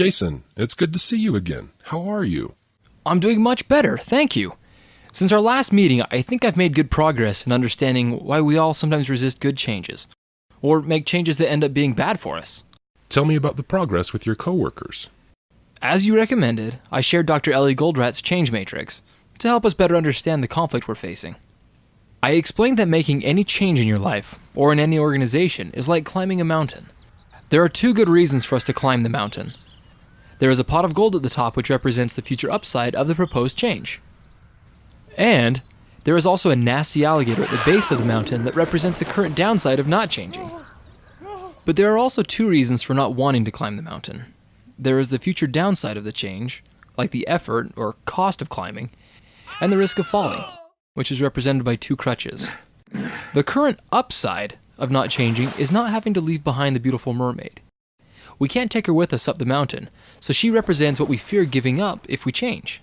Jason, it's good to see you again. How are you? I'm doing much better, thank you. Since our last meeting, I think I've made good progress in understanding why we all sometimes resist good changes, or make changes that end up being bad for us. Tell me about the progress with your coworkers. As you recommended, I shared Dr. Ellie Goldrat's change matrix to help us better understand the conflict we're facing. I explained that making any change in your life, or in any organization, is like climbing a mountain. There are two good reasons for us to climb the mountain. There is a pot of gold at the top which represents the future upside of the proposed change. And there is also a nasty alligator at the base of the mountain that represents the current downside of not changing. But there are also two reasons for not wanting to climb the mountain. There is the future downside of the change, like the effort or cost of climbing, and the risk of falling, which is represented by two crutches. The current upside of not changing is not having to leave behind the beautiful mermaid. We can't take her with us up the mountain, so she represents what we fear giving up if we change.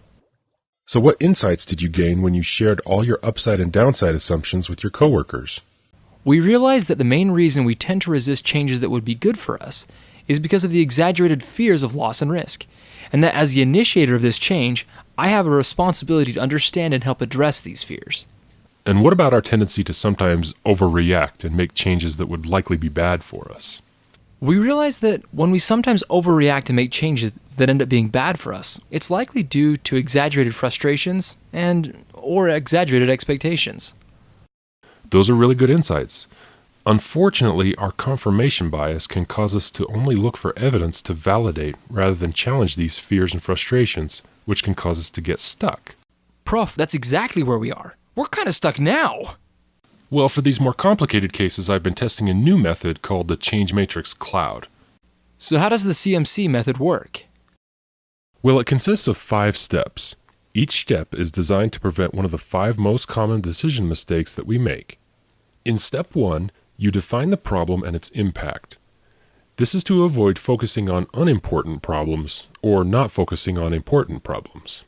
So what insights did you gain when you shared all your upside and downside assumptions with your coworkers? We realized that the main reason we tend to resist changes that would be good for us is because of the exaggerated fears of loss and risk, and that as the initiator of this change, I have a responsibility to understand and help address these fears. And what about our tendency to sometimes overreact and make changes that would likely be bad for us? We realize that when we sometimes overreact and make changes that end up being bad for us, it's likely due to exaggerated frustrations or exaggerated expectations. Those are really good insights. Unfortunately, our confirmation bias can cause us to only look for evidence to validate rather than challenge these fears and frustrations, which can cause us to get stuck. Prof, that's exactly where we are. We're kind of stuck now. Well, for these more complicated cases, I've been testing a new method called the Change Matrix Cloud. So how does the CMC method work? Well, it consists of 5 steps. Each step is designed to prevent one of the 5 most common decision mistakes that we make. In step 1, you define the problem and its impact. This is to avoid focusing on unimportant problems or not focusing on important problems.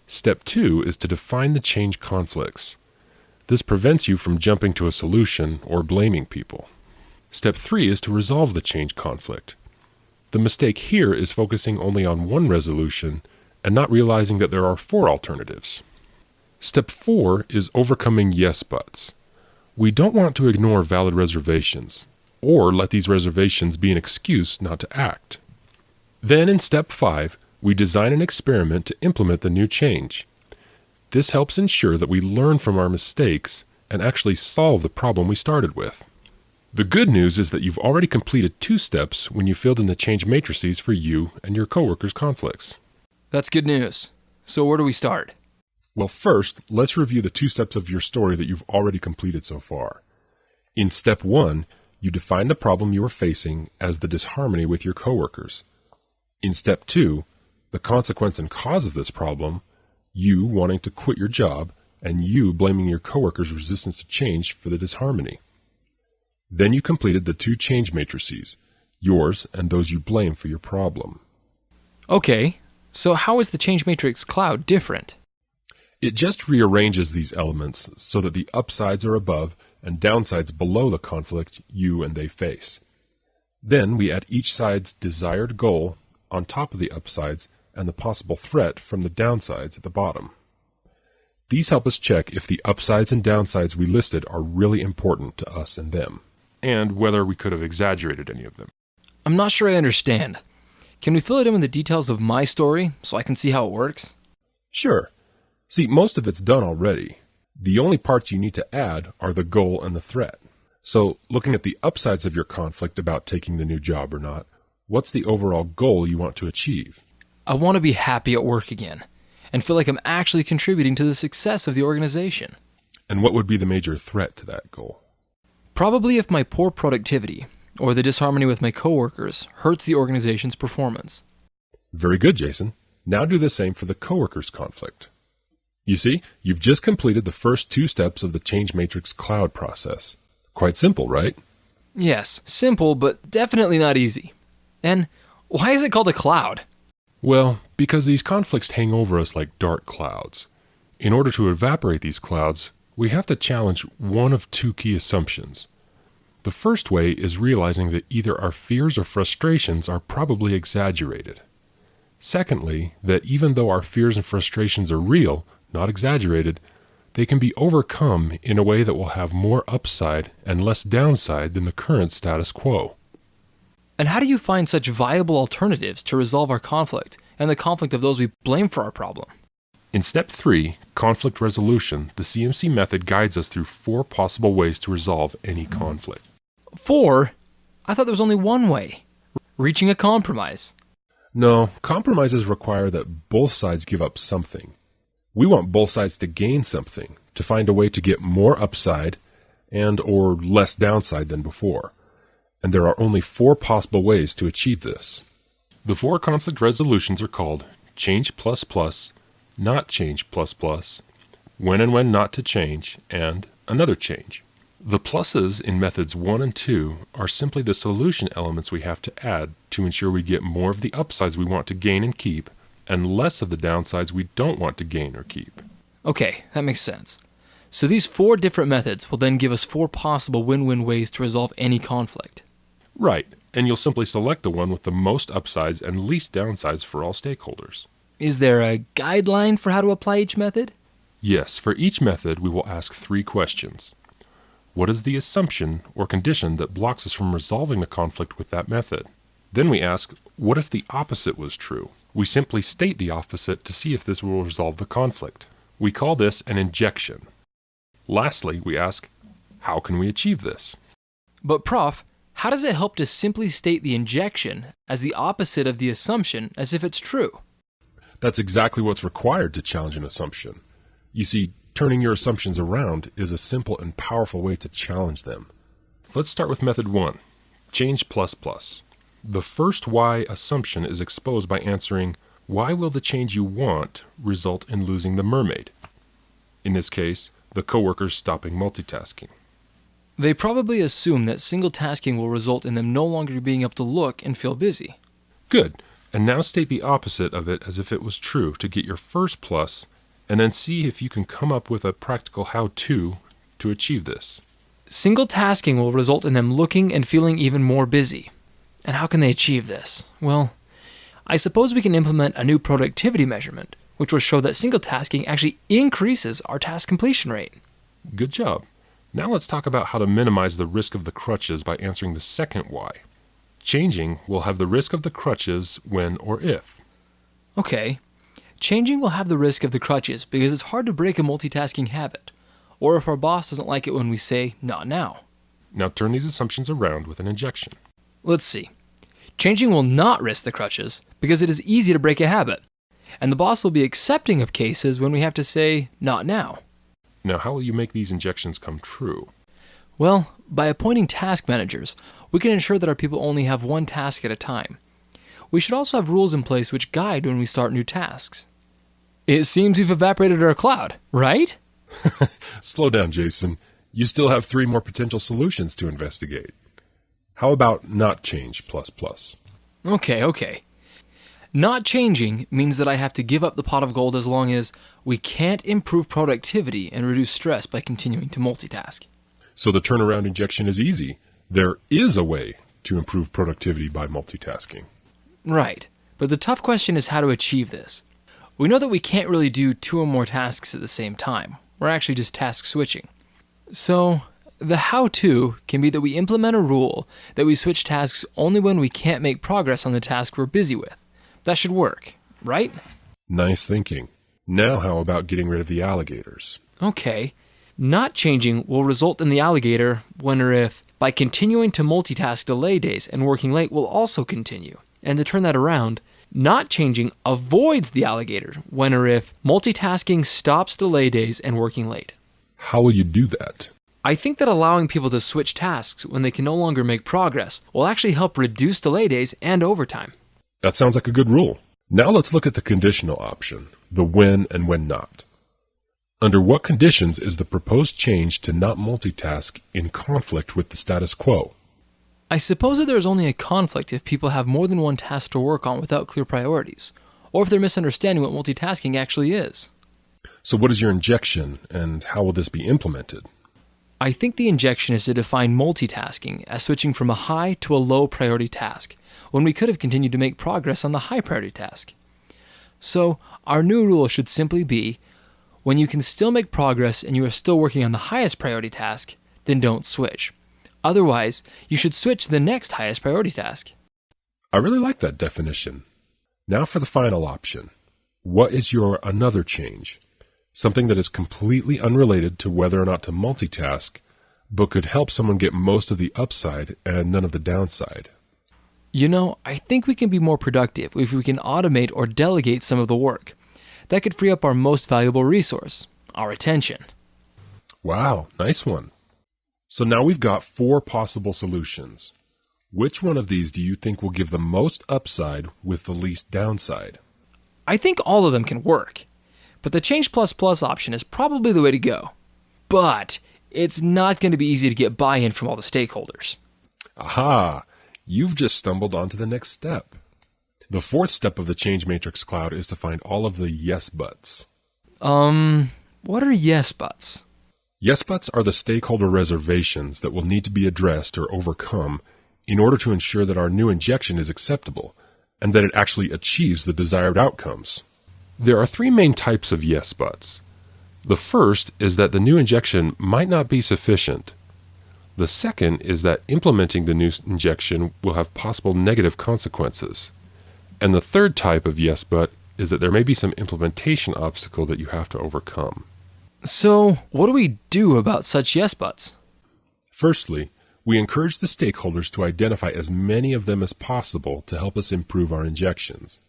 Step 2 is to define the change conflicts. This prevents you from jumping to a solution or blaming people. Step 3 is to resolve the change conflict. The mistake here is focusing only on one resolution and not realizing that there are 4 alternatives. Step 4 is overcoming yes buts. We don't want to ignore valid reservations, or let these reservations be an excuse not to act. Then in step 5, we design an experiment to implement the new change. This helps ensure that we learn from our mistakes and actually solve the problem we started with. The good news is that you've already completed 2 steps when you filled in the change matrices for you and your coworkers' conflicts. That's good news. So where do we start? Well, first, let's review the 2 steps of your story that you've already completed so far. In step 1, you define the problem you are facing as the disharmony with your coworkers. In step 2, the consequence and cause of this problem, you wanting to quit your job, and you blaming your coworkers' resistance to change for the disharmony. Then you completed the 2 change matrices, yours and those you blame for your problem. Okay, so how is the change matrix cloud different? It just rearranges these elements so that the upsides are above and downsides below the conflict you and they face. Then we add each side's desired goal on top of the upsides and the possible threat from the downsides at the bottom. These help us check if the upsides and downsides we listed are really important to us and them, and whether we could have exaggerated any of them. I'm not sure I understand. Can we fill it in with the details of my story so I can see how it works? Sure. See, most of it's done already. The only parts you need to add are the goal and the threat. So, looking at the upsides of your conflict about taking the new job or not, what's the overall goal you want to achieve? I want to be happy at work again and feel like I'm actually contributing to the success of the organization. And what would be the major threat to that goal? Probably if my poor productivity or the disharmony with my coworkers hurts the organization's performance. Very good, Jason. Now do the same for the coworkers' conflict. You see, you've just completed the first 2 steps of the Change Matrix Cloud process. Quite simple, right? Yes, simple, but definitely not easy. And why is it called a cloud? Well, because these conflicts hang over us like dark clouds. In order to evaporate these clouds, we have to challenge one of 2 key assumptions. The first way is realizing that either our fears or frustrations are probably exaggerated. Secondly, that even though our fears and frustrations are real, not exaggerated, they can be overcome in a way that will have more upside and less downside than the current status quo. And how do you find such viable alternatives to resolve our conflict and the conflict of those we blame for our problem? In Step 3, Conflict Resolution, the CMC method guides us through 4 possible ways to resolve any conflict. 4? I thought there was only one way. Reaching a compromise. No, compromises require that both sides give up something. We want both sides to gain something, to find a way to get more upside and or less downside than before. And there are only 4 possible ways to achieve this. The 4 conflict resolutions are called change plus, not change plus, when and when not to change, and another change. The pluses in methods 1 and 2 are simply the solution elements we have to add to ensure we get more of the upsides we want to gain and keep, and less of the downsides we don't want to gain or keep. Okay, that makes sense. So these 4 different methods will then give us 4 possible win-win ways to resolve any conflict. Right, and you'll simply select the one with the most upsides and least downsides for all stakeholders. Is there a guideline for how to apply each method? Yes, for each method we will ask 3 questions. What is the assumption or condition that blocks us from resolving the conflict with that method? Then we ask, what if the opposite was true? We simply state the opposite to see if this will resolve the conflict. We call this an injection. Lastly, we ask, how can we achieve this? But Prof, how does it help to simply state the injection as the opposite of the assumption as if it's true? That's exactly what's required to challenge an assumption. You see, turning your assumptions around is a simple and powerful way to challenge them. Let's start with method 1, change plus. The first why assumption is exposed by answering, why will the change you want result in losing the mermaid? In this case, the coworkers stopping multitasking. They probably assume that single tasking will result in them no longer being able to look and feel busy. Good. And now state the opposite of it as if it was true to get your first plus, and then see if you can come up with a practical how-to to achieve this. Single tasking will result in them looking and feeling even more busy. And how can they achieve this? Well, I suppose we can implement a new productivity measurement, which will show that single tasking actually increases our task completion rate. Good job. Now let's talk about how to minimize the risk of the crutches by answering the second why. Changing will have the risk of the crutches when or if. Okay. Changing will have the risk of the crutches because it's hard to break a multitasking habit, or if our boss doesn't like it when we say, not now. Now turn these assumptions around with an injection. Let's see. Changing will not risk the crutches because it is easy to break a habit, and the boss will be accepting of cases when we have to say, not now. Now how will you make these injections come true? Well, by appointing task managers, we can ensure that our people only have one task at a time. We should also have rules in place which guide when we start new tasks. It seems we've evaporated our cloud, right? Slow down, Jason. You still have 3 more potential solutions to investigate. How about not change plus? Okay. Not changing means that I have to give up the pot of gold as long as we can't improve productivity and reduce stress by continuing to multitask. So the turnaround injection is easy. There is a way to improve productivity by multitasking. Right, but the tough question is how to achieve this. We know that we can't really do 2 or more tasks at the same time. We're actually just task switching. So, the how-to can be that we implement a rule that we switch tasks only when we can't make progress on the task we're busy with. That should work, right? Nice thinking. Now how about getting rid of the alligators? Okay. Not changing will result in the alligator when or if, by continuing to multitask delay days and working late will also continue. And to turn that around, not changing avoids the alligator when or if multitasking stops delay days and working late. How will you do that? I think that allowing people to switch tasks when they can no longer make progress will actually help reduce delay days and overtime. That sounds like a good rule. Now let's look at the conditional option, the when and when not. Under what conditions is the proposed change to not multitask in conflict with the status quo? I suppose that there is only a conflict if people have more than one task to work on without clear priorities, or if they're misunderstanding what multitasking actually is. So what is your injection, and how will this be implemented? I think the injection is to define multitasking as switching from a high to a low priority task, when we could have continued to make progress on the high priority task. So, our new rule should simply be, when you can still make progress and you are still working on the highest priority task, then don't switch. Otherwise, you should switch to the next highest priority task. I really like that definition. Now for the final option. What is your another change? Something that is completely unrelated to whether or not to multitask, but could help someone get most of the upside and none of the downside. You know, I think we can be more productive if we can automate or delegate some of the work. That could free up our most valuable resource, our attention. Wow, nice one. So now we've got 4 possible solutions. Which one of these do you think will give the most upside with the least downside? I think all of them can work, but the Change++ option is probably the way to go. But it's not going to be easy to get buy-in from all the stakeholders. Aha! You've just stumbled onto the next step. The 4th step of the Change Matrix Cloud is to find all of the yes buts. What are yes buts? Yes buts are the stakeholder reservations that will need to be addressed or overcome in order to ensure that our new injection is acceptable and that it actually achieves the desired outcomes. There are 3 main types of yes buts. The first is that the new injection might not be sufficient. The second is that implementing the new injection will have possible negative consequences. And the third type of yes but is that there may be some implementation obstacle that you have to overcome. So, what do we do about such yes buts? Firstly, we encourage the stakeholders to identify as many of them as possible to help us improve our injections.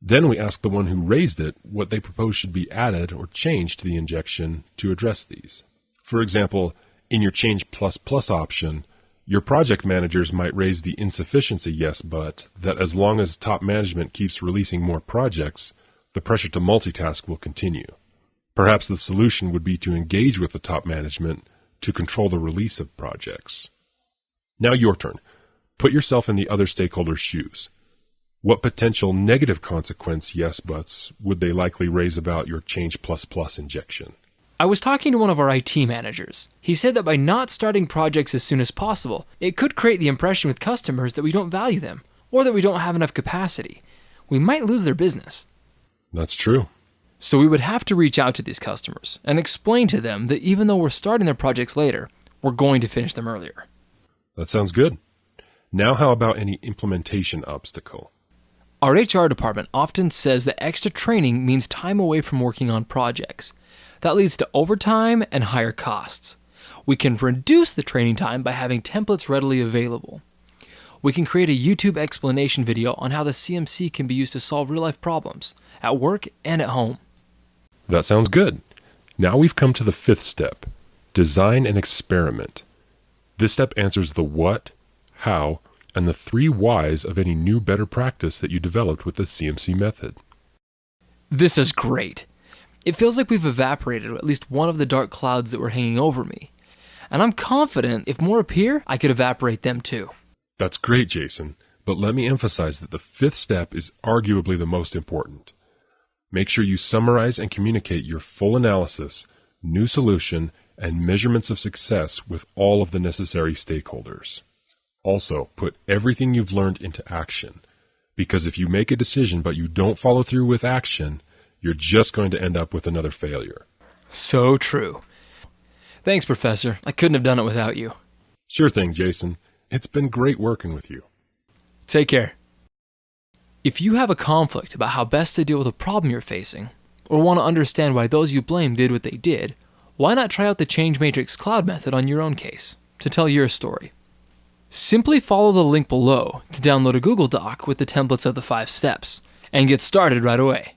Then we ask the one who raised it what they propose should be added or changed to the injection to address these. For example, in your Change++ option, your project managers might raise the insufficiency yes but that as long as top management keeps releasing more projects, the pressure to multitask will continue. Perhaps the solution would be to engage with the top management to control the release of projects. Now your turn. Put yourself in the other stakeholders' shoes. What potential negative consequence yes buts would they likely raise about your Change++ injection? I was talking to one of our IT managers. He said that by not starting projects as soon as possible, it could create the impression with customers that we don't value them, or that we don't have enough capacity. We might lose their business. That's true. So we would have to reach out to these customers and explain to them that even though we're starting their projects later, we're going to finish them earlier. That sounds good. Now how about any implementation obstacle? Our HR department often says that extra training means time away from working on projects. That leads to overtime and higher costs. We can reduce the training time by having templates readily available. We can create a YouTube explanation video on how the CMC can be used to solve real-life problems, at work and at home. That sounds good. Now we've come to the 5th step, design and experiment. This step answers the what, how, and the 3 whys of any new better practice that you developed with the CMC method. This is great. It feels like we've evaporated at least one of the dark clouds that were hanging over me. And I'm confident if more appear, I could evaporate them too. That's great, Jason, but let me emphasize that the 5th step is arguably the most important. Make sure you summarize and communicate your full analysis, new solution, and measurements of success with all of the necessary stakeholders. Also, put everything you've learned into action, because if you make a decision but you don't follow through with action, you're just going to end up with another failure. So true. Thanks, Professor. I couldn't have done it without you. Sure thing, Jason. It's been great working with you. Take care. If you have a conflict about how best to deal with a problem you're facing, or want to understand why those you blame did what they did, why not try out the Change Matrix Cloud method on your own case to tell your story? Simply follow the link below to download a Google Doc with the templates of the 5 steps and get started right away.